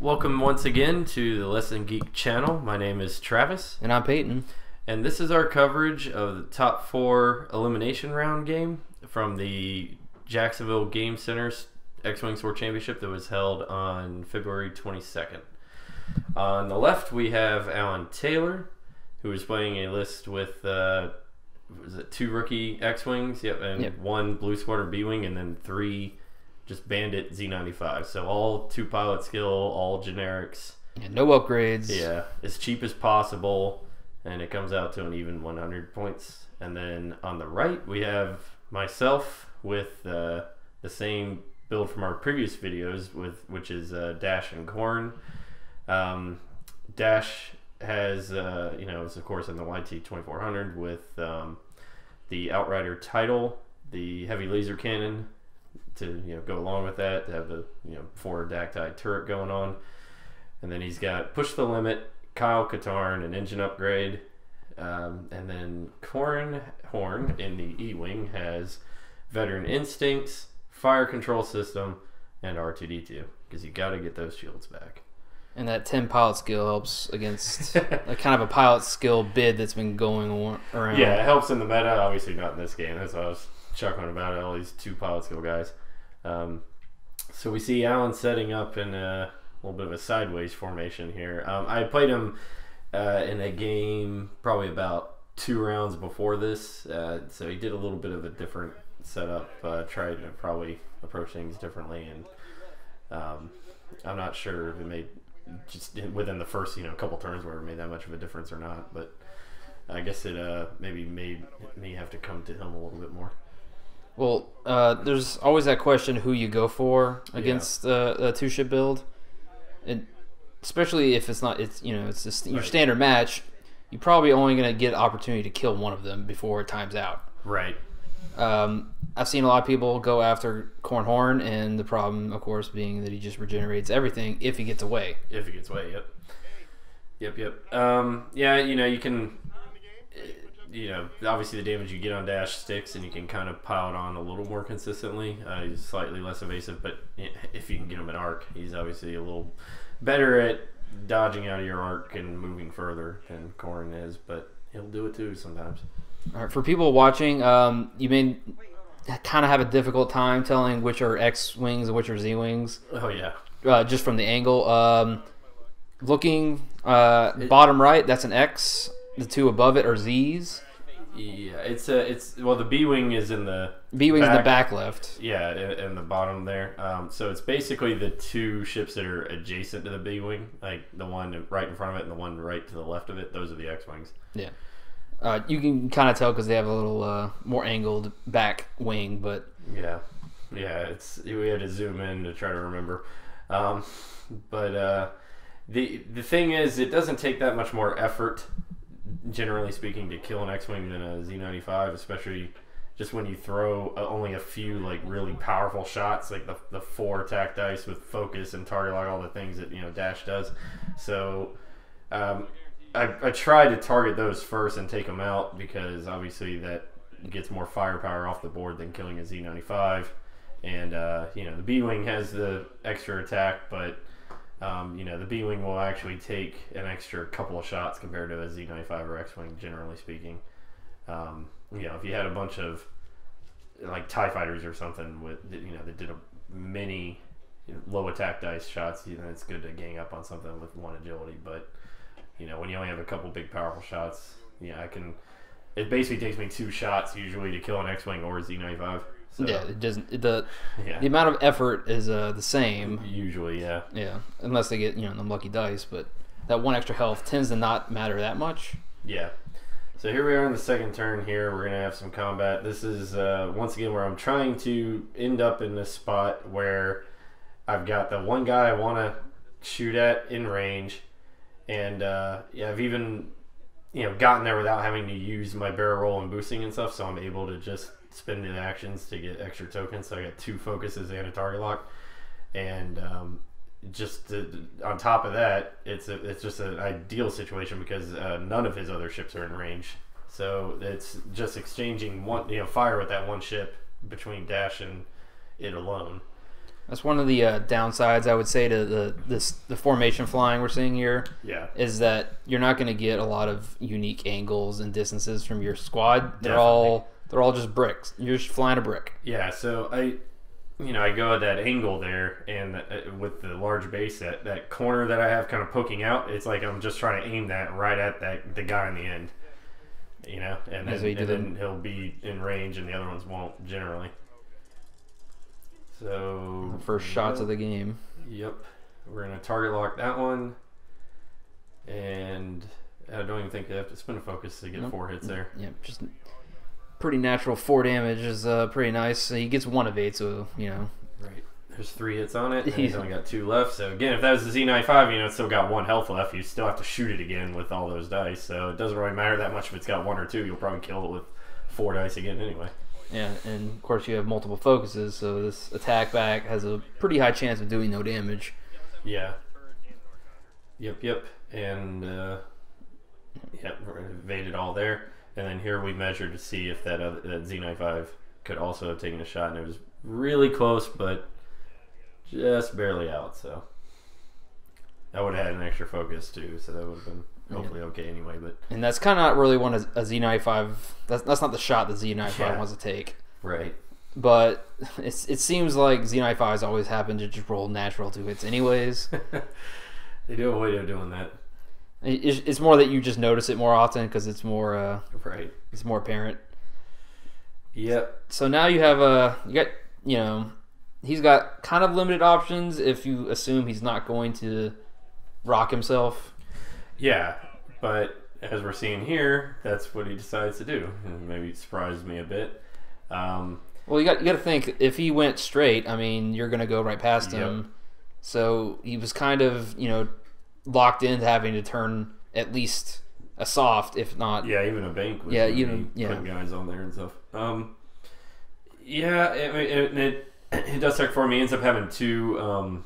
Welcome once again to the Less Than Geek channel. My name is Travis. And I'm Peyton. And this is our coverage of the top 4 elimination round game from the Jacksonville Game Center's X-Wing Sword Championship that was held on February 22nd. On the left, we have Alan Taylor, who is playing a list with 2 rookie X-Wings, and 1 Blue Squadron B-Wing, and then 3 just Bandit Z95. So all 2 pilot skill, all generics. Yeah, no upgrades. Yeah, as cheap as possible, and it comes out to an even 100 points. And then on the right, we have myself with the same build from our previous videos, which is Dash and Corran. Dash has, is of course in the YT 2400 with the Outrider title, the heavy laser cannon to go along with that, to have the forward dactyl turret going on, and then he's got Push the Limit, Kyle Katarn, an engine upgrade, and then Corran Horn in the E-Wing has Veteran Instincts, Fire Control System, and R2D2, because you got to get those shields back. And that 10 pilot skill helps against a kind of a pilot skill bid that's been going around. Yeah, it helps in the meta. Obviously not in this game. That's what I was chuckling about it, all these 2 pilot skill guys. So we see Alan setting up in a little bit of a sideways formation here. I played him in a game probably about 2 rounds before this, so he did a little bit of a different setup, tried to probably approach things differently, and I'm not sure if it made, just within the first couple turns, where it made that much of a difference or not, but I guess it maybe made me have to come to him a little bit more. Well, there's always that question who you go for against a 2-ship build, and especially if it's just your standard match, you're probably only going to get an opportunity to kill one of them before it times out. Right. I've seen a lot of people go after Corran Horn, and the problem, of course, being that he just regenerates everything if he gets away. If he gets away, yep. Yeah, you can, obviously the damage you get on Dash sticks, and you can kind of pile it on a little more consistently. He's slightly less evasive, but if you can get him an arc, he's obviously a little better at dodging out of your arc and moving further than Corran is, but he'll do it too sometimes. All right, for people watching, you may kind of have a difficult time telling which are X-Wings and which are Z-Wings. Oh, yeah. Just from the angle. Looking bottom right, that's an X. The 2 above it are Zs. Yeah, well, the B-Wing is in the B-Wing's in the back left. Yeah, in the bottom there. So it's basically the 2 ships that are adjacent to the B-Wing, like the one right in front of it and the one right to the left of it. Those are the X-Wings. Yeah. You can kind of tell because they have a little more angled back wing, but yeah, we had to zoom in to try to remember. But the thing is, it doesn't take that much more effort, generally speaking, to kill an X-Wing than a Z95, especially just when you throw only a few like really powerful shots, like the 4 attack dice with focus and target lock, all the things that Dash does. So I try to target those first and take them out, because obviously that gets more firepower off the board than killing a Z95. And the B-Wing has the extra attack, but the B-Wing will actually take an extra couple of shots compared to a Z95 or X-Wing, generally speaking. If you had a bunch of like TIE fighters or something with that did a many low attack dice shots, it's good to gang up on something with 1 agility, but when you only have a couple big powerful shots, it basically takes me 2 shots usually to kill an X-Wing or a Z95. So, yeah, it doesn't. The amount of effort is the same. Usually, yeah. Yeah, unless they get them lucky dice, but that 1 extra health tends to not matter that much. Yeah. So here we are in the second turn. Here we're gonna have some combat. This is once again where I'm trying to end up in this spot where I've got the one guy I want to shoot at in range. And I've even gotten there without having to use my barrel roll and boosting and stuff, so I'm able to just spend the actions to get extra tokens. So I got 2 focuses and a target lock, and on top of that, it's just an ideal situation because none of his other ships are in range. So it's just exchanging fire with that 1 ship between Dash and it alone. That's one of the downsides I would say to the formation flying we're seeing here. Yeah. Is that you're not going to get a lot of unique angles and distances from your squad. They're all just bricks. You're just flying a brick. Yeah. So I go at that angle there, and with the large base, that corner that I have kind of poking out, it's like I'm just trying to aim that right at the guy in the end. And then he'll be in range, and the other ones won't generally. So the first shots of the game. Yep, we're gonna target lock that one, and I don't even think they have to spin a focus to get 4 hits there. Yeah, just pretty natural. 4 damage is pretty nice. He gets 1 evade, so Right. There's 3 hits on it, and he's only got 2 left. So again, if that was the Z95, it's still got 1 health left. You still have to shoot it again with all those dice. So it doesn't really matter that much if it's got 1 or 2. You'll probably kill it with 4 dice again anyway. Yeah, and of course you have multiple focuses, so this attack back has a pretty high chance of doing no damage. Yeah. Yep. And evaded all there. And then here we measured to see if that Z95 could also have taken a shot, and it was really close, but just barely out. So I would have had an extra focus too, so that would have been hopefully okay anyway. And that's kind of not really one a Z95. That's not the shot that Z95 wants to take. Right. But it seems like Z95s always happen to just roll natural 2 hits anyways. They do have a way of doing that. It's more that you just notice it more often because it's more right. It's more apparent. Yep. So now you have he's got kind of limited options if you assume he's not going to rock himself. Yeah, but as we're seeing here, that's what he decides to do, and maybe it surprised me a bit. Well, you got to think, if he went straight, I mean, you're going to go right past him. So he was kind of locked into having to turn at least a soft, if not even a bank. With putting guys on there and stuff. It does suck for me. He ends up having 2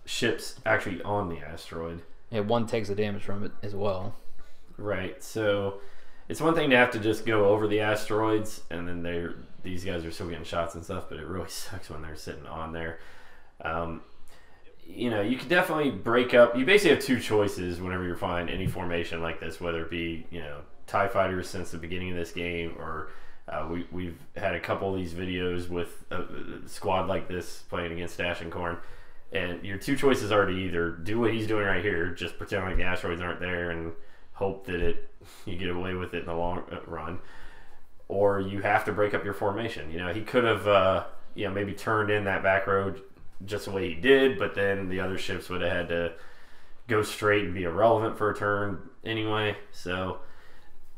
ships actually on the asteroid. Yeah, 1 takes the damage from it as well. Right. So it's one thing to have to just go over the asteroids, and then these guys are still getting shots and stuff, but it really sucks when they're sitting on there. You could definitely break up. You basically have 2 choices whenever you're flying any formation like this, whether it be TIE fighters since the beginning of this game, or we've had a couple of these videos with a squad like this playing against Dash and Corran. And your 2 choices are to either do what he's doing right here, just pretend like the asteroids aren't there and hope that you get away with it in the long run, or you have to break up your formation. He could have maybe turned in that back road just the way he did, but then the other ships would have had to go straight and be irrelevant for a turn anyway. So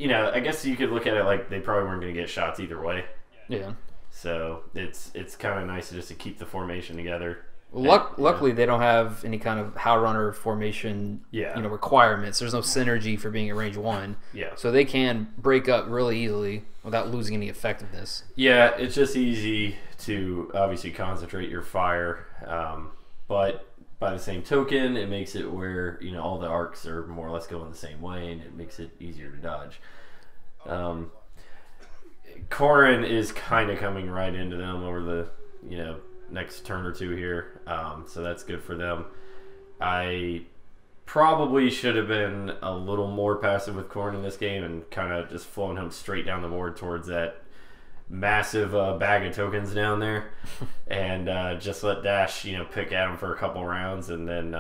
I guess you could look at it like they probably weren't going to get shots either way. Yeah. So it's kind of nice just to keep the formation together. Luckily, they don't have any kind of How Runner formation requirements. There's no synergy for being at range 1. Yeah. So they can break up really easily without losing any effectiveness. Yeah, it's just easy to obviously concentrate your fire. But by the same token, it makes it where all the arcs are more or less going the same way, and it makes it easier to dodge. Corran is kind of coming right into them over the next turn or 2 here, so that's good for them. I probably should have been a little more passive with Corran in this game and kind of just flown him straight down the board towards that massive bag of tokens down there, and just let Dash pick at him for a couple rounds, and then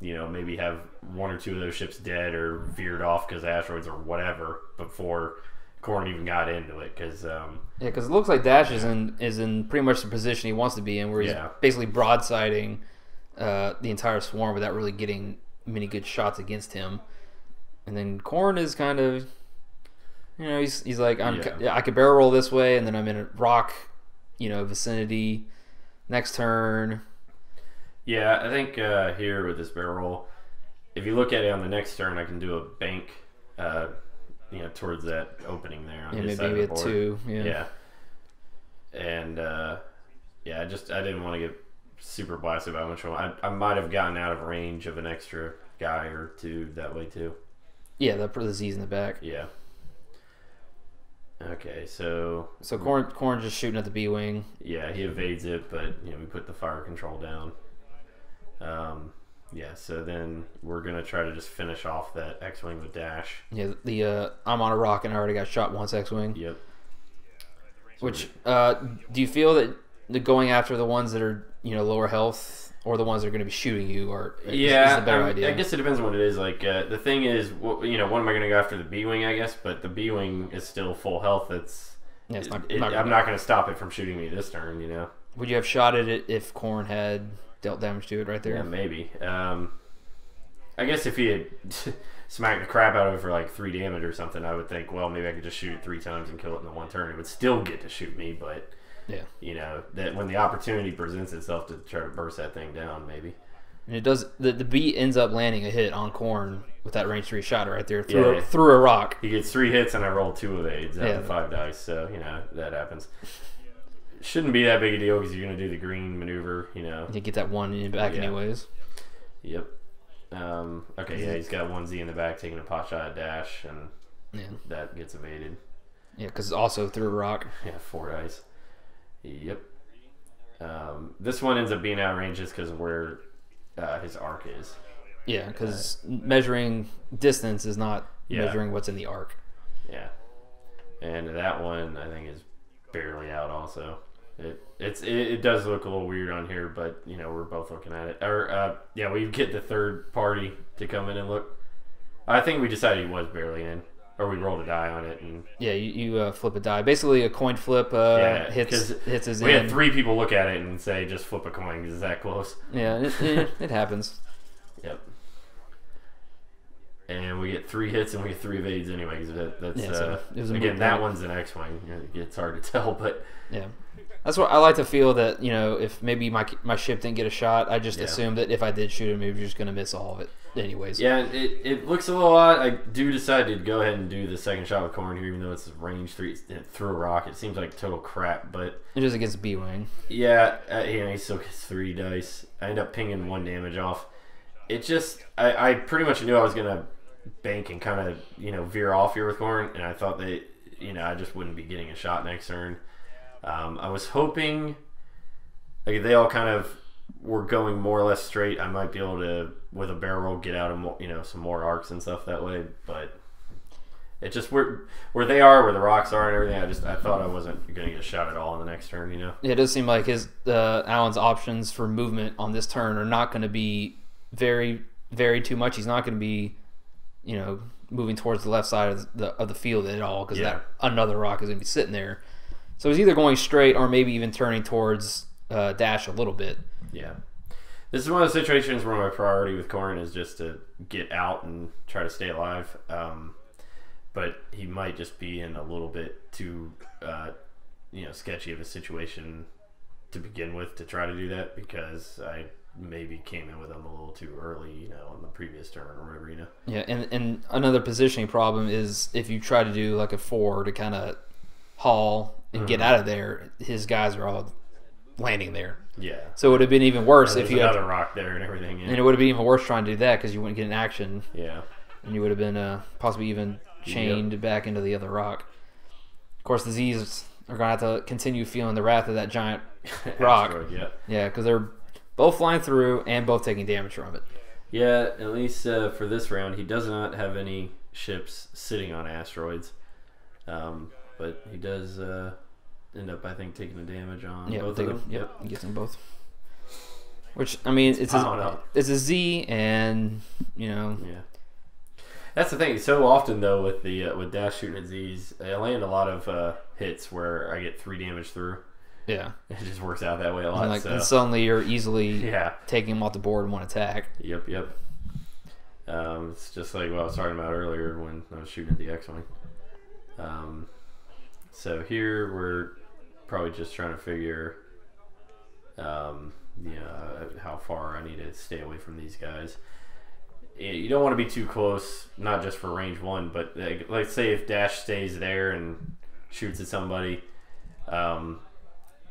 maybe have 1 or 2 of those ships dead or veered off because asteroids or whatever before Corran even got into it, because it looks like Dash is in pretty much the position he wants to be in, where he's basically broadsiding the entire swarm without really getting many good shots against him. And then Corran is kind of, he's like, I could barrel roll this way, and then I'm in a rock, vicinity next turn. Yeah, I think here with this barrel roll, if you look at it on the next turn, I can do a bank. Towards that opening there on his side of the board. 2. And I didn't want to get super blasted by much. I might have gotten out of range of an extra guy or 2 that way too. Yeah, the Z's in the back. Yeah. Okay, so Corran just shooting at the B wing. Yeah, he evades it, but we put the fire control down. Yeah, so then we're gonna try to just finish off that X-wing with dash. Yeah, I'm on a rock and I already got shot once X-wing. Yep. So Which do you feel that the going after the ones that are lower health or the ones that are going to be shooting you is the better idea? I guess it depends on what it is. Like the thing is, when am I gonna go after the B-wing? I guess, but the B-wing is still full health. I'm not gonna stop it from shooting me this turn. Would you have shot at it if Corran had dealt damage to it right there? Yeah, maybe. I guess if he had smacked the crap out of it for like 3 damage or something, I would think, well, maybe I could just shoot it 3 times and kill it in the one turn. It would still get to shoot me, but that when the opportunity presents itself to try to burst that thing down, maybe. And it does. The B ends up landing a hit on Corran with that range 3 shot right there through a rock. He gets 3 hits and I roll 2 evades out of 5 dice, so that happens. Shouldn't be that big a deal because you're gonna do the green maneuver. You get that one in the back anyways. Yep. Okay, yeah, he's got 1Z in the back taking a pot shot at dash, and that gets evaded. Yeah, because also through a rock. Yeah, 4 dice. Yep. This one ends up being out of range just because of where his arc is. Yeah, because measuring distance is not measuring what's in the arc. Yeah. And that one, I think, is barely out also. It does look a little weird on here, but we're both looking at it. We get the third party to come in and look. I think we decided he was barely in, or we rolled a die on it, and you flip a die. Basically, a coin flip hits his we end. had 3 people look at it and say just flip a coin because it's that close. Yeah, it happens. Yep. And we get 3 hits and we get 3 evades anyway. That's again, that one's an X-wing. It's hard to tell, but that's what I like to feel that if maybe my ship didn't get a shot, I just assumed that if I did shoot him, he was just going to miss all of it anyways. Yeah, it looks a little odd. I do decide to go ahead and do the second shot with Corran here, even though it's range 3 through a rock. It seems like total crap, but it is against B-wing. Yeah, he still gets 3 dice. I end up pinging 1 damage off. It just I pretty much knew I was gonna bank and kind of veer off here with Corran, and I thought that I just wouldn't be getting a shot next turn. I was hoping they all kind of were going more or less straight. I might be able to, with a barrel roll, get out of some more arcs and stuff that way, but it just where they are, where the rocks are and everything. I thought I wasn't going to get a shot at all in the next turn. Yeah, it does seem like Alan's options for movement on this turn are not going to be very too much. He's not going to be moving towards the left side of the field at all, because that another rock is going to be sitting there. So he's either going straight or maybe even turning towards dash a little bit. Yeah. This is one of the situations where my priority with Corran is just to get out and try to stay alive. But he might just be in a little bit too sketchy of a situation to begin with to try to do that, because I maybe came in with him a little too early, on the previous turn or whatever, Yeah, and another positioning problem is if you try to do like a 4 to kind of haul and get out of there, his guys are all landing there. Yeah. So it would have been even worse if you had another rock there and everything. Yeah. And it would have been even worse trying to do that because you wouldn't get an action. Yeah. And you would have been possibly even chained back into the other rock. Of course, the Z's are going to have to continue feeling the wrath of that giant rock. Asteroid, yeah, because they're both flying through and both taking damage from it. Yeah, at least for this round, he does not have any ships sitting on asteroids. But he does end up, I think, taking the damage on both of them. Yep, he gets them both. Which, I mean, it's a Z, and, Yeah. That's the thing. So often, though, with dash shooting at Zs, I land a lot of hits where I get 3 damage through. Yeah. It just works out that way a lot. And suddenly you're easily taking them off the board in one attack. Yep. It's just like what I was talking about earlier when I was shooting at the X-Wing. So here we're probably just trying to figure how far I need to stay away from these guys. You don't want to be too close, not just for range 1, but like say if dash stays there and shoots at somebody,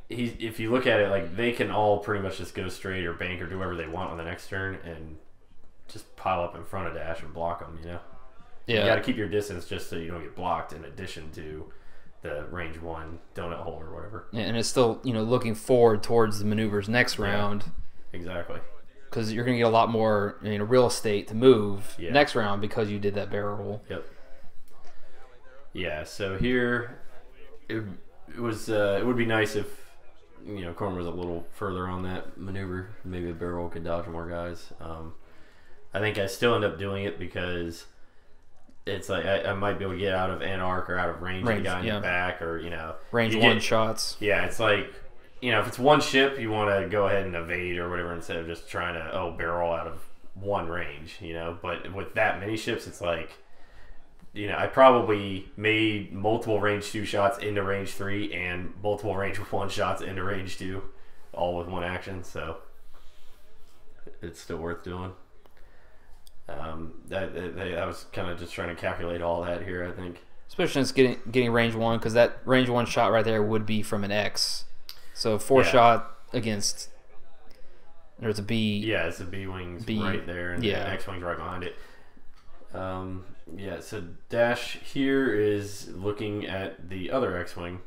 if you look at it, like they can all pretty much just go straight or bank or do whatever they want on the next turn and just pile up in front of dash and block them. Yeah. You got to keep your distance just so you don't get blocked. In addition to, the range 1 donut hole or whatever. And it's still, looking forward towards the maneuvers next round. Exactly. Because you're going to get a lot more real estate to move next round because you did that barrel roll. Yep. Yeah, so here it would be nice if Corran was a little further on that maneuver. Maybe a barrel could dodge more guys. I think I still end up doing it because it's like I might be able to get out of an arc or out of range of the guy in the back, or range 1 shots. Yeah, it's like if it's one ship, you want to go ahead and evade or whatever instead of just trying to barrel out of one range. But with that many ships, it's like I probably made multiple range 2 shots into range 3 and multiple range 1 shots into range 2, all with one action. So it's still worth doing. I was kind of just trying to calculate all that here, I think. Especially since getting range 1, because that range 1 shot right there would be from an X. So 4 shot against. There's a B. Yeah, it's a B wings right there, and the X wings right behind it. So Dash here is looking at the other X wing.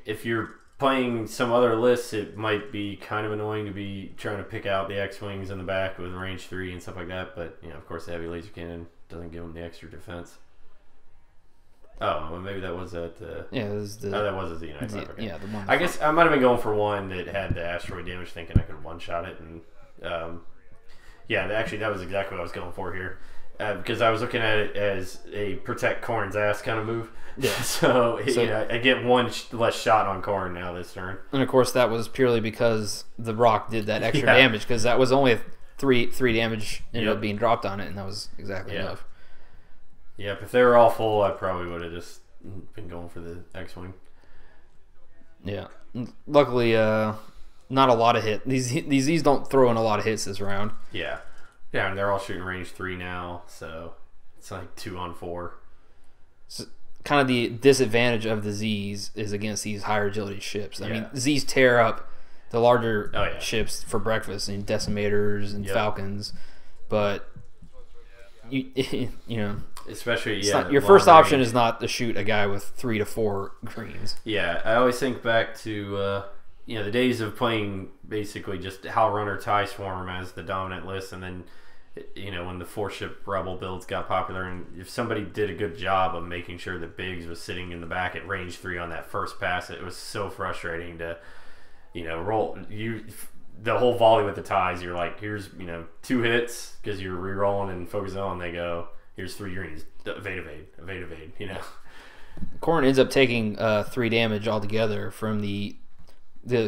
If you're playing some other lists, it might be kind of annoying to be trying to pick out the X-Wings in the back with range 3 and stuff like that, but of course the heavy laser cannon doesn't give them the extra defense. Oh, well, maybe that was at the... Yeah, it was the... Oh, that was at the United Front. Okay. Yeah, the one... I guess I might have been going for one that had the asteroid damage, thinking I could one-shot it, and... actually, that was exactly what I was going for here. Because I was looking at it as a protect Corran's ass kind of move. Yeah. So I get one less shot on Corran now this turn. And of course, that was purely because the rock did that extra damage, because that was only three damage ended up being dropped on it, and that was exactly enough. Yep. If they were all full, I probably would have just been going for the X-wing. Yeah. Luckily, not a lot of hit. These don't throw in a lot of hits this round. Yeah. Yeah, and they're all shooting range 3 now, so it's like 2 on 4. So kind of the disadvantage of the Z's is against these higher agility ships. I mean, Z's tear up the larger ships for breakfast, and decimators and falcons, but you know, especially your first option is not to shoot a guy with 3 to 4 greens. Yeah, I always think back to the days of playing basically just Hal Runner TIE Swarm as the dominant list, and then when the 4-ship Rebel builds got popular, and if somebody did a good job of making sure that Biggs was sitting in the back at range 3 on that first pass, it was so frustrating to roll the whole volley with the ties. You're like, here's 2 hits because you're re-rolling and focusing on. They go, here's 3 greens, evade. Corran ends up taking 3 damage altogether from the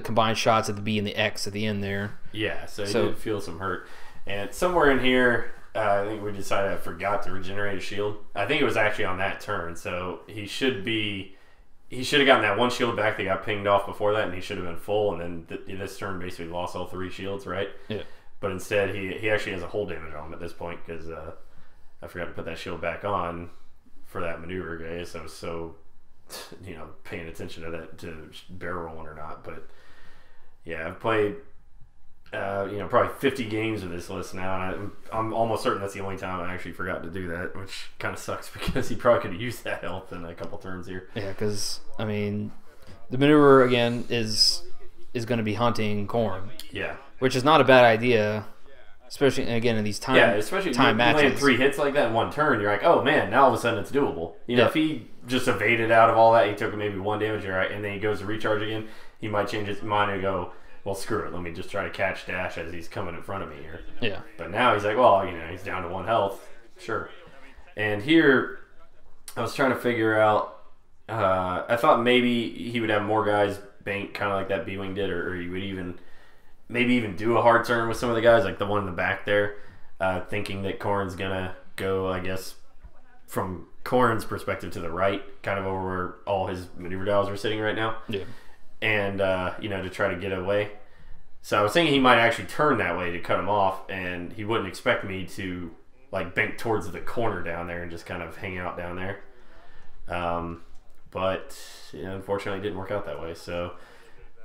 combined shots at the B and the X at the end there. Yeah, so he did feel some hurt. And somewhere in here, I think we decided I forgot to regenerate a shield. I think it was actually on that turn, so he should have gotten that 1 shield back that got pinged off before that, and he should have been full, and then this turn basically lost all 3 shields, right? Yeah. But instead, he actually has a hull damage on him at this point, because I forgot to put that shield back on for that maneuver, guys. I was so paying attention to that, to barrel rolling or not. But yeah, I've played probably 50 games of this list now, and I'm almost certain that's the only time I actually forgot to do that, which kind of sucks because he probably could have used that health in a couple turns here. Yeah, because I mean, the maneuver again is going to be hunting Corran. Yeah, which is not a bad idea. Especially again in these time matches. You land 3 hits like that in 1 turn, you're like, oh man, now all of a sudden it's doable. If he just evaded out of all that, he took maybe 1 damage, right, and then he goes to recharge again, he might change his mind and go, well, screw it, let me just try to catch Dash as he's coming in front of me here. Yeah. But now he's like, well, he's down to 1 health, sure. And here, I was trying to figure out, I thought maybe he would have more guys bank kind of like that B-Wing did, or he would maybe even do a hard turn with some of the guys, like the one in the back there, thinking that Corran's going to go, I guess, from Corran's perspective to the right, kind of over where all his maneuver dials are sitting right now. Yeah. And, to try to get away. So I was thinking he might actually turn that way to cut him off, and he wouldn't expect me to, bank towards the corner down there and just kind of hang out down there. But, unfortunately, it didn't work out that way. So,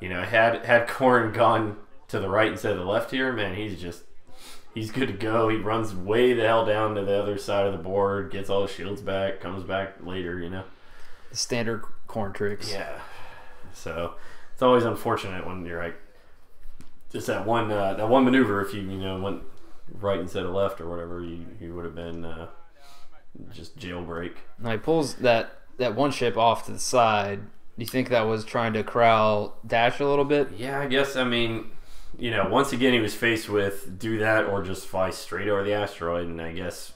had Corran gone to the right instead of the left here, man, he's good to go. He runs way the hell down to the other side of the board, gets all his shields back, comes back later, The standard Corran tricks. Yeah. So it's always unfortunate when you're like just that one maneuver. If you went right instead of left or whatever, you would have been just jailbreak. Now he pulls that one ship off to the side. Do you think that was trying to corral Dash a little bit? Yeah, I guess. I mean, once again he was faced with do that or just fly straight over the asteroid, and I guess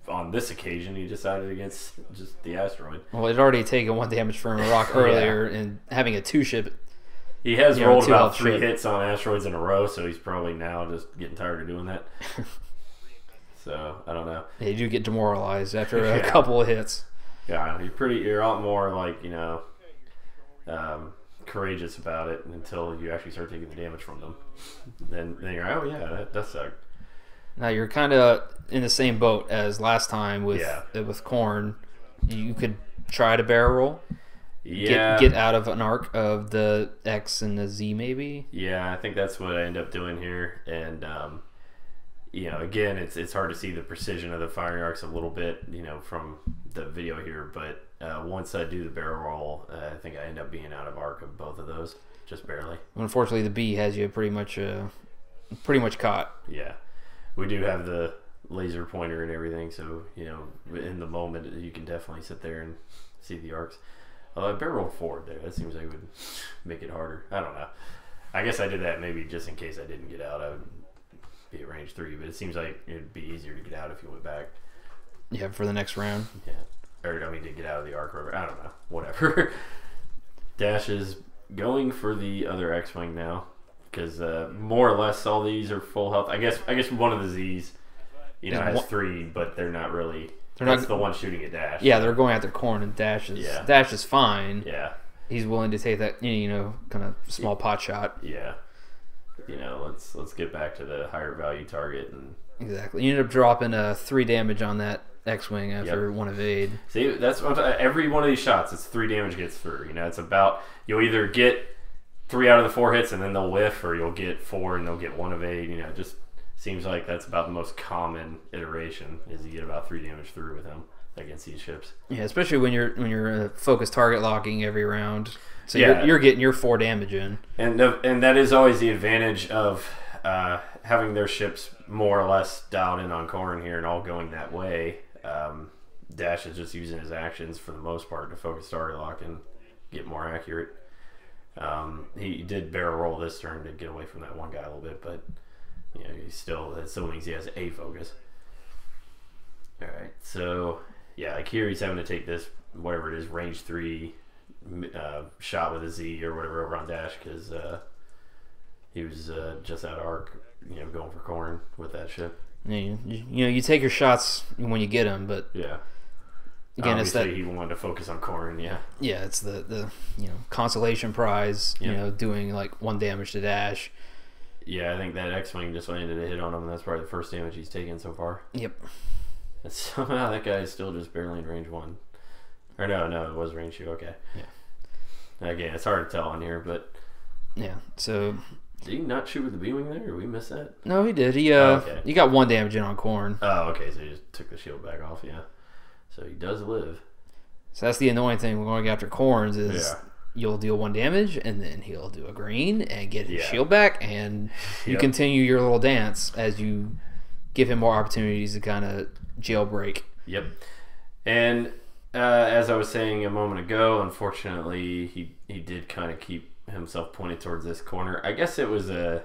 on this occasion he decided against just the asteroid. Well, it had already taken 1 damage from a rock earlier, and having a 2-ship. He has rolled about 3 hits on asteroids in a row, so he's probably now just getting tired of doing that. So I don't know. Yeah, you do get demoralized after a couple of hits. Yeah, you're a lot more like courageous about it until you actually start taking the damage from them. Then you're like, oh yeah, that does suck. Now you're kind of in the same boat as last time with Corran. You could try to barrel roll. Yeah. Get out of an arc of the X and the Z maybe. Yeah, I think that's what I end up doing here, and again, it's hard to see the precision of the firing arcs a little bit, from the video here, but once I do the barrel roll, I think I end up being out of arc of both of those, just barely. Unfortunately, the B has you pretty much caught. Yeah, we do have the laser pointer and everything, so in the moment you can definitely sit there and see the arcs. Barrel roll forward there, that seems like it would make it harder. I don't know. I guess I did that maybe just in case I didn't get out. I would be at range 3, but it seems like it'd be easier to get out if you went back. Yeah, for the next round. Yeah. Or, to get out of the arc river. I don't know. Whatever. Dash is going for the other X-Wing now, because more or less all these are full health. I guess one of the Zs, has 3, but they're not really... That's the one shooting at Dash. Yeah, they're going after Corran, and Dash is fine. Yeah. He's willing to take that, kind of small pot shot. Yeah. Let's get back to the higher value target. And exactly. You ended up dropping 3 damage on that X-Wing after one evade. See, that's what every one of these shots, it's 3 damage gets through. It's about, you'll either get 3 out of the 4 hits and then they'll whiff, or you'll get 4 and they'll get 1 evade. It just seems like that's about the most common iteration, is you get about 3 damage through with them against these ships. Yeah, especially when you're focused target locking every round. So you're getting your 4 damage in. And that is always the advantage of having their ships more or less dialed in on Corran here and all going that way. Dash is just using his actions for the most part to focus target lock and get more accurate. He did barrel roll this turn to get away from that one guy a little bit, but that still means he has a focus. All right, so like here he's having to take this, whatever it is, range 3 shot with a Z or whatever over on Dash, because he was just out of arc, going for Corran with that ship. Yeah, you take your shots when you get them, but yeah. Again, obviously it's that he wanted to focus on Corran. Yeah, it's the consolation prize. Doing like 1 damage to Dash. Yeah, I think that X-Wing just landed a hit on him, and that's probably the first damage he's taken so far. Yep. And somehow that guy is still just barely in range 1. Or no, it was range 2. Okay. Yeah. Again, it's hard to tell on here, but yeah. So did he not shoot with the B-wing there, or we missed that? No, he did. He he got 1 damage in on Corran. Oh, okay. So he just took the shield back off. Yeah. So he does live. So that's the annoying thing when going after Corrans is you'll deal 1 damage, and then he'll do a green and get his shield back, and you continue your little dance as you give him more opportunities to kind of jailbreak. Yep. And as I was saying a moment ago, unfortunately, he did kind of keep himself pointed towards this corner. I guess it was a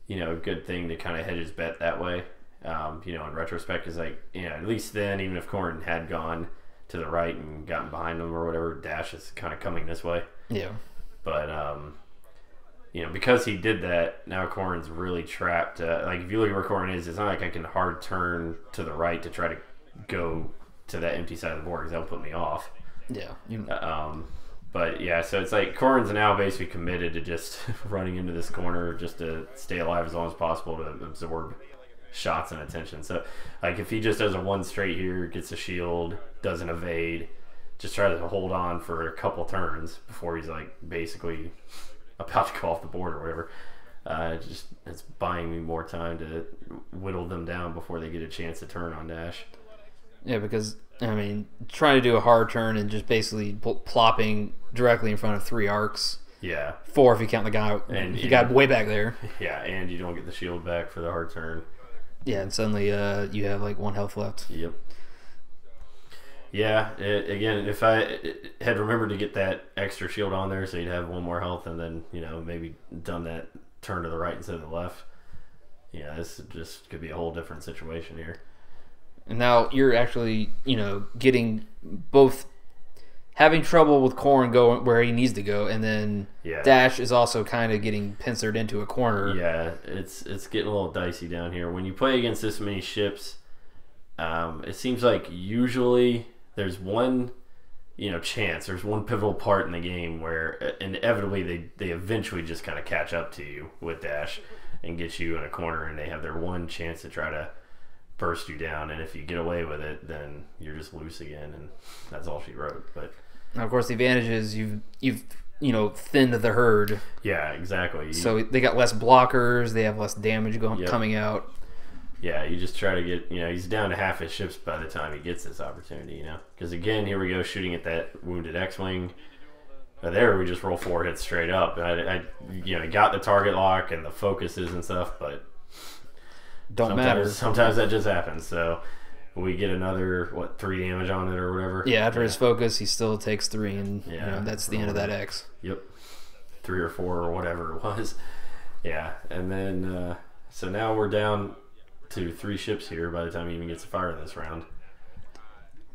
good thing to kind of hedge his bet that way. In retrospect, is like, at least then, even if Corran had gone to the right and gotten behind him or whatever, Dash is kind of coming this way. Yeah. But because he did that, now Corran's really trapped. Like, if you look at where Corran is, it's not like I can hard turn to the right to try to go to that empty side of the board, because that'll put me off. Yeah. But yeah, so it's like Corran's now basically committed to just running into this corner just to stay alive as long as possible to absorb shots and attention. So like if he just does a 1 straight here, gets a shield, doesn't evade, just try to hold on for a couple turns before he's like basically about to go off the board or whatever. It's buying me more time to whittle them down before they get a chance to turn on Dash. Yeah, because I mean, trying to do a hard turn and just basically plopping directly in front of 3 arcs. Yeah. 4 if you count the guy. And you got way back there. Yeah, and you don't get the shield back for the hard turn. Yeah, and suddenly you have like 1 health left. Yep. Yeah, again, if I had remembered to get that extra shield on there so you'd have 1 more health and then, maybe done that turn to the right instead of the left, this just could be a whole different situation here. And now you're actually, getting both having trouble with Corran going where he needs to go, and then Dash is also kind of getting pincered into a corner. Yeah, it's getting a little dicey down here. When you play against this many ships, it seems like usually there's one, chance. There's one pivotal part in the game where inevitably they eventually just kind of catch up to you with Dash and get you in a corner, and they have their one chance to try to burst you down, and if you get away with it, then you're just loose again, and that's all she wrote. But now, of course, the advantage is you've thinned the herd. Yeah, exactly. So they got less blockers, they have less damage coming out. Yeah, you just try to get, he's down to half his ships by the time he gets this opportunity, because again, here we go shooting at that wounded X-wing. There we just roll 4 hits straight up. I got the target lock and the focuses and stuff, but sometimes that just happens. So we get another 3 damage on it or whatever. Yeah, after his focus, he still takes 3, and that's the end of that X. Yep, 3 or 4 or whatever it was. Yeah, and then so now we're down to 3 ships here by the time he even gets to fire this round.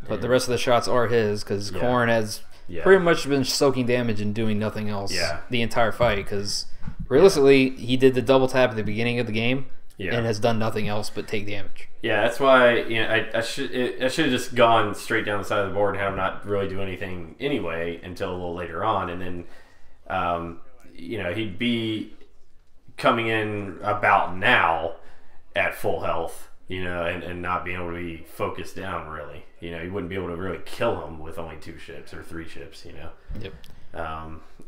But the rest of the shots are his, because Corran has pretty much been soaking damage and doing nothing else the entire fight, because realistically, he did the double tap at the beginning of the game and has done nothing else but take damage. Yeah, that's why I should have just gone straight down the side of the board and have him not really do anything anyway until a little later on, and then he'd be coming in about now at full health, and not being able to be focused down really. You wouldn't be able to really kill him with only 2 ships or 3 ships, Yep.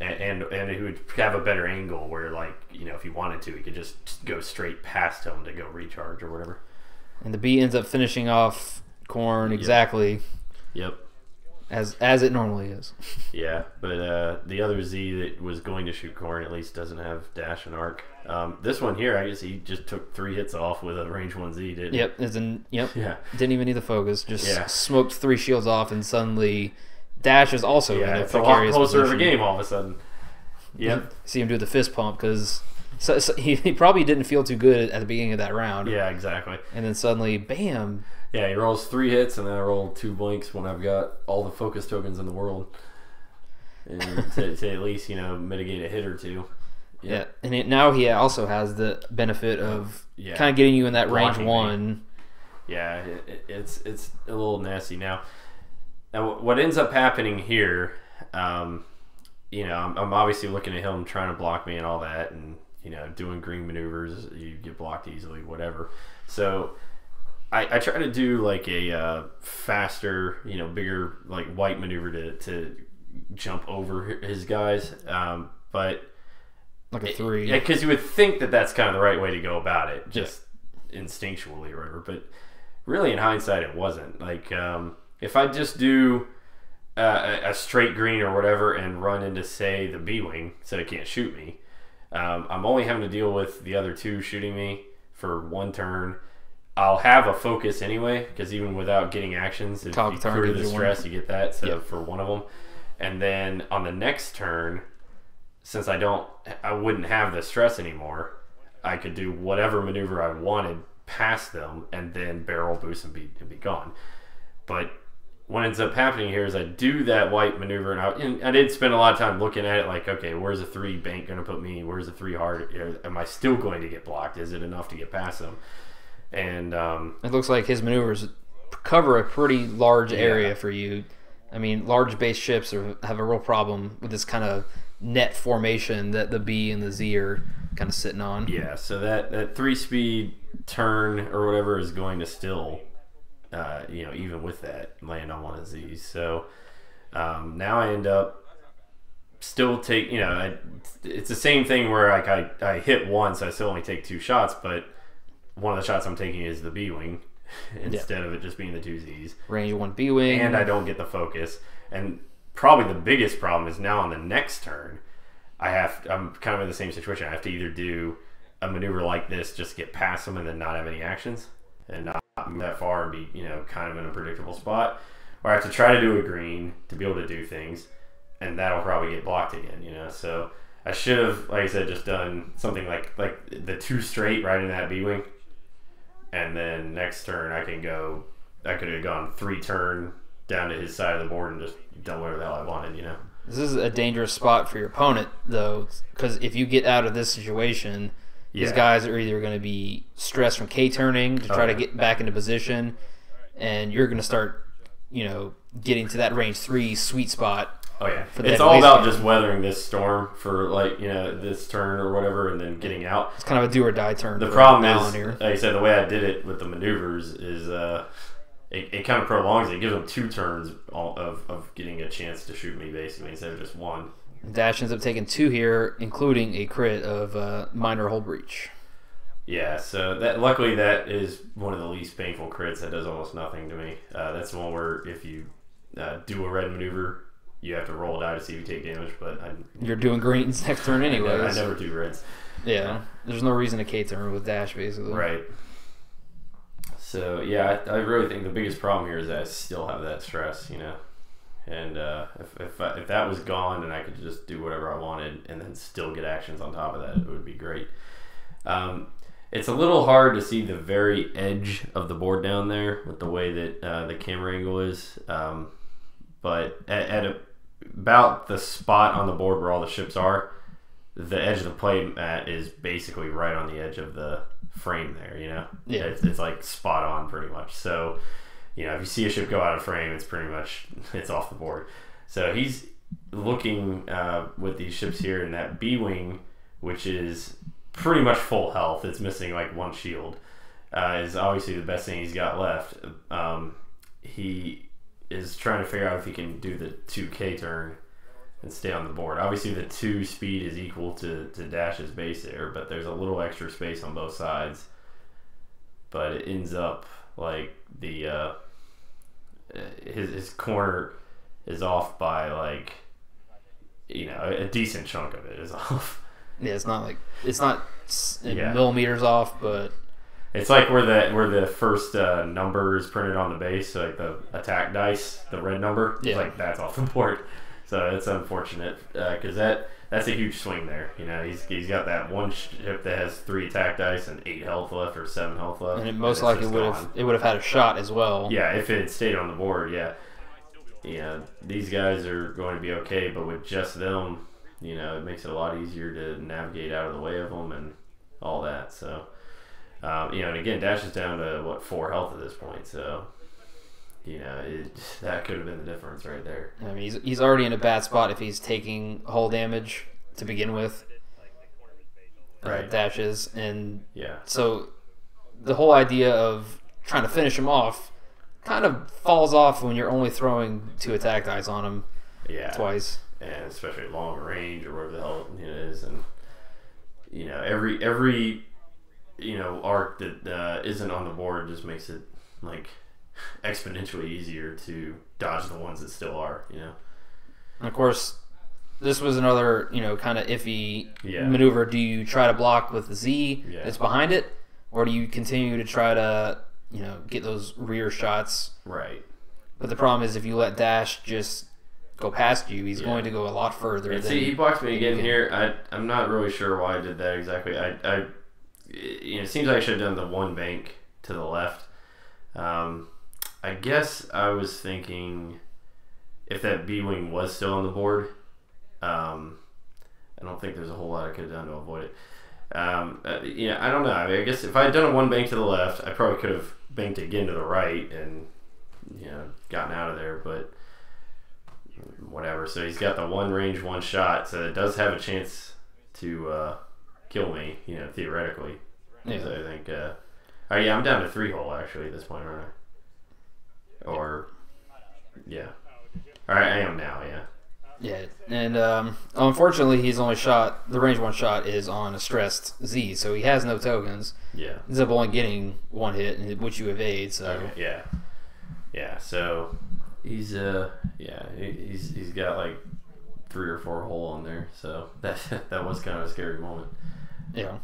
And he would have a better angle where, if he wanted to, he could just go straight past him to go recharge or whatever. And the B ends up finishing off Corran exactly. Yep. As it normally is. Yeah, but the other Z that was going to shoot Corran at least doesn't have dash and arc. This one here, I guess he just took 3 hits off with a range 1 Z, didn't he? Yep. Yeah. Didn't even need the focus. Just smoked 3 shields off, and suddenly Dash is also in a it's a lot closer position. of a game all of a sudden. Yep. See him do the fist pump, because he probably didn't feel too good at the beginning of that round. Yeah, exactly. And then suddenly, bam. Yeah, he rolls 3 hits, and then I roll 2 blinks when I've got all the focus tokens in the world, and to at least mitigate a hit or 2. Yeah, and now he also has the benefit of kind of getting you in that range 1. Yeah, it's a little nasty now. Now, what ends up happening here, I'm obviously looking at him trying to block me and all that, and doing green maneuvers. You get blocked easily, whatever. So I try to do like a faster, bigger white maneuver to jump over his guys, but like a 3. Yeah, because you would think that that's kind of the right way to go about it, just instinctually or whatever. But really, in hindsight, it wasn't. If I just do a straight green or whatever and run into, say, the B-wing so it can't shoot me, I'm only having to deal with the other 2 shooting me for 1 turn. I'll have a focus anyway, because even without getting actions, if you clear the stress, you get that. So for 1 of them, and then on the next turn, since I wouldn't have the stress anymore, I could do whatever maneuver I wanted past them, and then barrel boost and be gone. But what ends up happening here is I do that white maneuver, and I did spend a lot of time looking at it like, okay, where's a 3 bank going to put me? Where's a 3 hard? Am I still going to get blocked? Is it enough to get past them? And it looks like his maneuvers cover a pretty large area for you. I mean, large base ships have a real problem with this kind of net formation that the B and the Z are kind of sitting on. Yeah, so that 3-speed turn or whatever is going to still, even with that, land on one of these. So now I end up still take, it's the same thing where I hit once, I still only take 2 shots, but one of the shots I'm taking is the B-wing, instead of it just being the 2Zs. Range 1 B-Wing. And I don't get the focus. And probably the biggest problem is now on the next turn, I'm kind of in the same situation. I have to either do a maneuver like this, just get past them and then not have any actions and not move that far and be, kind of in a predictable spot. Or I have to try to do a green to be able to do things, and that'll probably get blocked again, So I should have, like I said, just done something like the 2 straight right in that B-Wing. And then next turn I could have gone 3 turn down to his side of the board and just done whatever the hell I wanted, This is a dangerous spot for your opponent, though, because if you get out of this situation, these guys are either going to be stressed from K-turning to try to get back into position, and you're going to start, getting to that range 3 sweet spot. Oh, yeah. It's all about just weathering this storm for, this turn or whatever, and then getting out. It's kind of a do-or-die turn. The problem is, like I said, the way I did it with the maneuvers is it kind of prolongs it. It gives them 2 turns of getting a chance to shoot me, basically, instead of just 1. Dash ends up taking 2 here, including a crit of minor hull breach. Yeah, so luckily that is one of the least painful crits. That does almost nothing to me. That's the one where if you do a red maneuver, you have to roll a die to see if you take damage. But you're doing greens next turn anyway. I never do reds. Yeah, there's no reason to K-turn with dash, basically. Right. So, yeah, I really think the biggest problem here is that I still have that stress, And if that was gone and I could just do whatever I wanted and then still get actions on top of that, it would be great. It's a little hard to see the very edge of the board down there with the way that the camera angle is. But at about the spot on the board where all the ships are, the edge of the play mat is basically right on the edge of the frame there, Yeah. It's like spot on pretty much. So, if you see a ship go out of frame, it's off the board. So he's looking with these ships here in that B-Wing, which is pretty much full health. It's missing like 1 shield. Is obviously the best thing he's got left. He is trying to figure out if he can do the 2K turn and stay on the board. Obviously the 2 speed is equal to Dash's base there, but there's a little extra space on both sides. But it ends up like the his corner is off by a decent chunk of it is off. Yeah, it's not millimeters off, but it's like where the first number is printed on the base, so like the attack dice, the red number, that's off the board. So it's unfortunate because that's a huge swing there. He's got that one ship that has 3 attack dice and 8 health left or 7 health left, and it most likely would have had a shot as well. Yeah, if it had stayed on the board, these guys are going to be okay, but with just them, it makes it a lot easier to navigate out of the way of them and all that. So, and again, Dash is down to 4 health at this point. So, that could have been the difference right there. I mean, he's already in a bad spot if he's taking hull damage to begin with. Right. Dashes, and yeah. So the whole idea of trying to finish him off kind of falls off when you're only throwing 2 attack dice on him. Yeah. Twice. And especially long range or whatever the hell it is, and every arc that isn't on the board just makes it exponentially easier to dodge the ones that still are. And of course, this was another kind of iffy maneuver. Do you try to block with the Z that's behind it, or do you continue to try to get those rear shots? Right. But the problem is if you let Dash just go past you, he's going to go a lot further. And see, he blocked me again here. I'm not really sure why I did that exactly. It seems like I should have done the 1 bank to the left. I guess I was thinking if that B-Wing was still on the board, I don't think there's a whole lot I could have done to avoid it. I don't know. I guess if I had done a 1 bank to the left, I probably could have banked again to the right and gotten out of there, but whatever. So he's got the 1 range, 1 shot, so it does have a chance to kill me, theoretically. Yeah. So I think I'm down to 3 hull actually at this point, aren't I? Or yeah. Alright, I am now, yeah. Yeah, and unfortunately, he's only shot the range 1 shot is on a stressed Z, so he has no tokens. Yeah. Ends up only getting 1 hit, which you evade. So okay, yeah. So he's he's got like 3 or 4 hole on there. So that was kind of a scary moment. Yeah,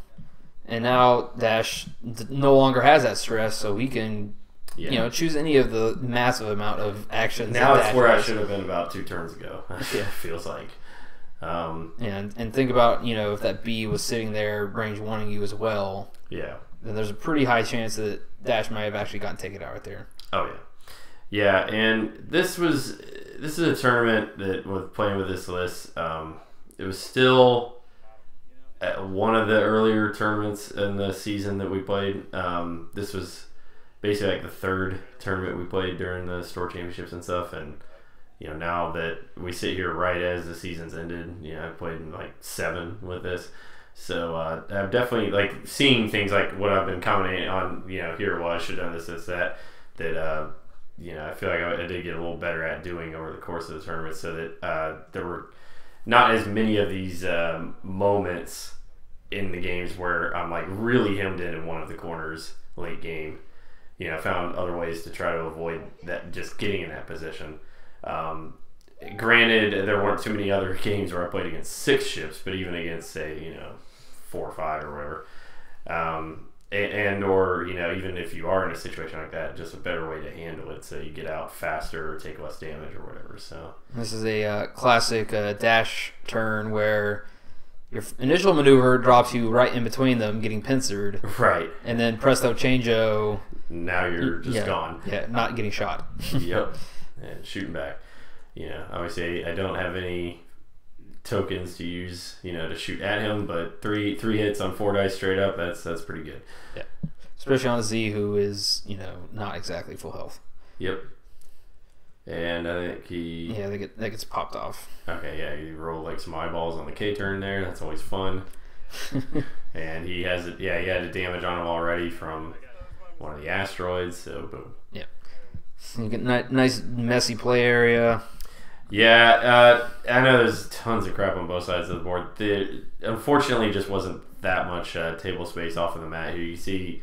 and now Dash no longer has that stress, so he can. Yeah. Choose any of the massive amount of actions. Now it's where I should have been about 2 turns ago. Yeah. Feels like. And think about, if that B was sitting there range 1ing you as well. Yeah. Then there's a pretty high chance that Dash might have actually gotten taken out right there. Oh yeah. Yeah, and this is a tournament that with playing with this list, it was still at one of the earlier tournaments in the season that we played. This was basically like the 3rd tournament we played during the store championships and stuff, and now that we sit here right as the season's ended, I played in like 7 with this, so I've definitely like seeing things like what I've been commenting on, here, well, I should have done this, that I feel like I did get a little better at doing over the course of the tournament, so that there were not as many of these moments in the games where I'm like really hemmed in one of the corners late game. I found other ways to try to avoid that, just getting in that position. Granted, there weren't too many other games where I played against 6 ships, but even against, say, 4 or 5 or whatever, or even if you are in a situation like that, just a better way to handle it, so you get out faster or take less damage or whatever. So this is a classic Dash turn where your initial maneuver drops you right in between them, getting pincered. Right. And then presto changeo. Now you're just gone. Yeah, not getting shot. Yep. And shooting back. Obviously I don't have any tokens to use, to shoot at him, but three hits on 4 dice straight up, that's pretty good. Yeah. Especially on a Z who is, not exactly full health. Yep. And I think he... Yeah, that gets popped off. Okay, yeah, you roll like some eyeballs on the K turn there. That's always fun. And he has it. Yeah, he had a damage on him already from one of the asteroids. So boom. Yeah. You get nice messy play area. Yeah, I know there's tons of crap on both sides of the board. Unfortunately, just wasn't that much table space off of the mat here. You see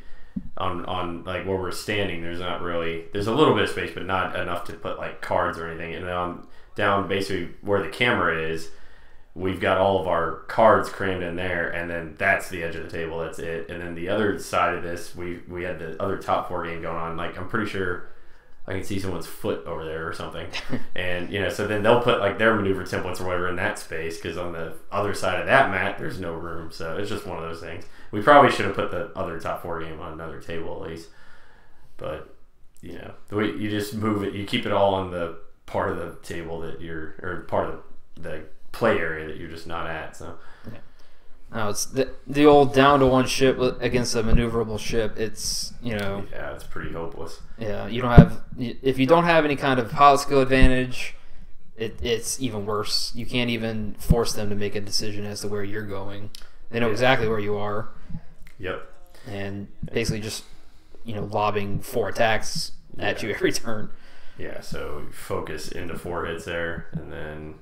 on like where we're standing, there's a little bit of space, but not enough to put like cards or anything. And then down basically where the camera is, we've got all of our cards crammed in there, and then that's the edge of the table. That's it. And then the other side of this, we had the other top 4 game going on. Like I'm pretty sure I can see someone's foot over there or something. And so then they'll put like their maneuver templates or whatever in that space, because on the other side of that mat there's no room. So it's just one of those things. We probably should have put the other top 4 game on another table at least. But the way you just move it, you keep it all on the part of the table that or part of the play area that you're just not at. So yeah. No, it's the old down to 1 ship against a maneuverable ship. It's yeah, it's pretty hopeless. Yeah, if you don't have any kind of pilot skill advantage, it's even worse. You can't even force them to make a decision as to where you're going. They know exactly where you are. Yep. And basically just lobbing 4 attacks at you every turn. Yeah, so focus into 4 hits there, and then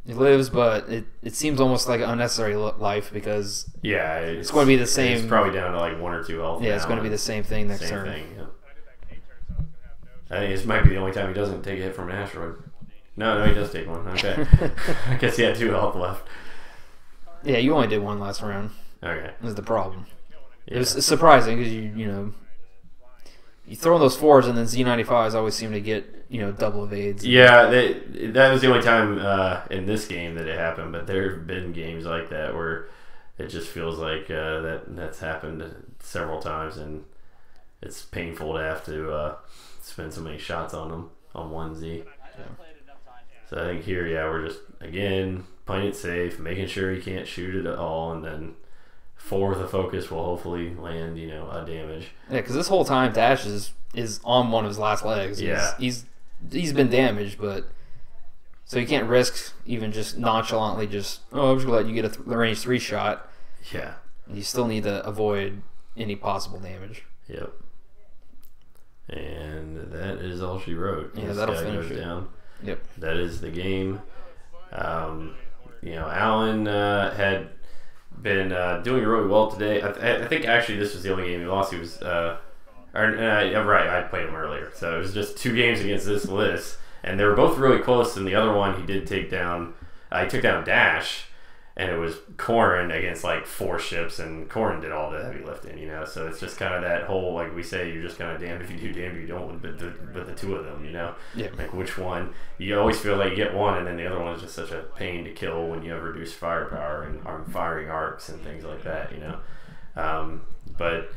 he lives, but it seems almost like an unnecessary life, because it's going to be the same. It's probably down to like 1 or 2 health. Yeah, it's going to be the same thing next turn. Yeah. I think this might be the only time he doesn't take a hit from an asteroid. No, he does take one. Okay. I guess he had 2 health left. Yeah, you only did 1 last round. Okay. Is the problem. Yeah. It was surprising because you throw in those 4s, and then Z95s always seem to get double evades. Yeah, that was the only time in this game that it happened, but there have been games like that where it just feels like that's happened several times, and it's painful to have to spend so many shots on them on 1Z. Yeah. So I think here, we're just again playing it safe, making sure he can't shoot it at all, and then 4 with a focus will hopefully land a damage. Yeah, because this whole time Dash is on one of his last legs. Yeah, he's been damaged, but so you can't risk even just nonchalantly I'm just gonna let you get a range 3 shot. Yeah, you still need to avoid any possible damage. Yep. And that is all she wrote. Yeah, that'll finish it. Down. Yep. That is the game. You know, Alan had been doing really well today. I think actually this was the only game he lost. He was, right, I played him earlier. So it was just 2 games against this list. And they were both really close. And the other one he did take down, he took down Dash. And it was Corran against like 4 ships, and Corran did all the heavy lifting, you know. So it's just kind of that whole, like we say, you're just kind of damned if you do, damned if you don't, with the 2 of them, you know. Yeah. Like which one? You always feel like you get one, and then the other one is just such a pain to kill when you have reduced firepower and firing arcs and things like that, you know. But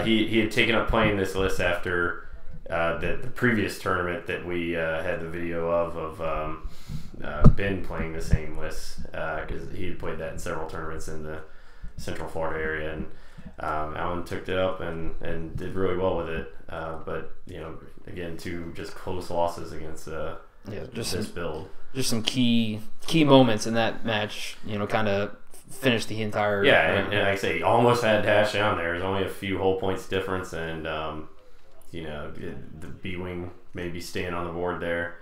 he had taken up playing this list after the previous tournament that we had the video of Ben playing the same list, because he had played that in several tournaments in the Central Florida area, and Alan took it up and did really well with it. But you know, again, 2 just close losses against this build. Just some key moments in that match, you know, kind of finished the entire. Yeah, and like I say, almost had Dash down there. There's only a few whole points difference, and you know, the B-wing maybe staying on the board there.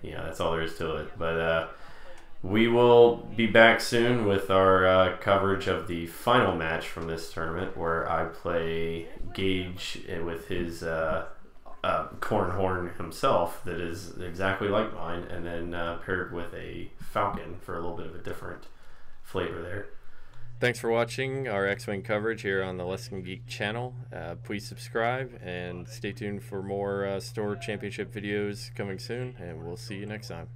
You know, that's all there is to it. But we will be back soon with our coverage of the final match from this tournament, where I play Gage with his corn horn himself that is exactly like mine, and then paired with a Falcon for a little bit of a different flavor there. Thanks for watching our X-Wing coverage here on the Less Than Geek channel. Please subscribe and stay tuned for more Store Championship videos coming soon, and we'll see you next time.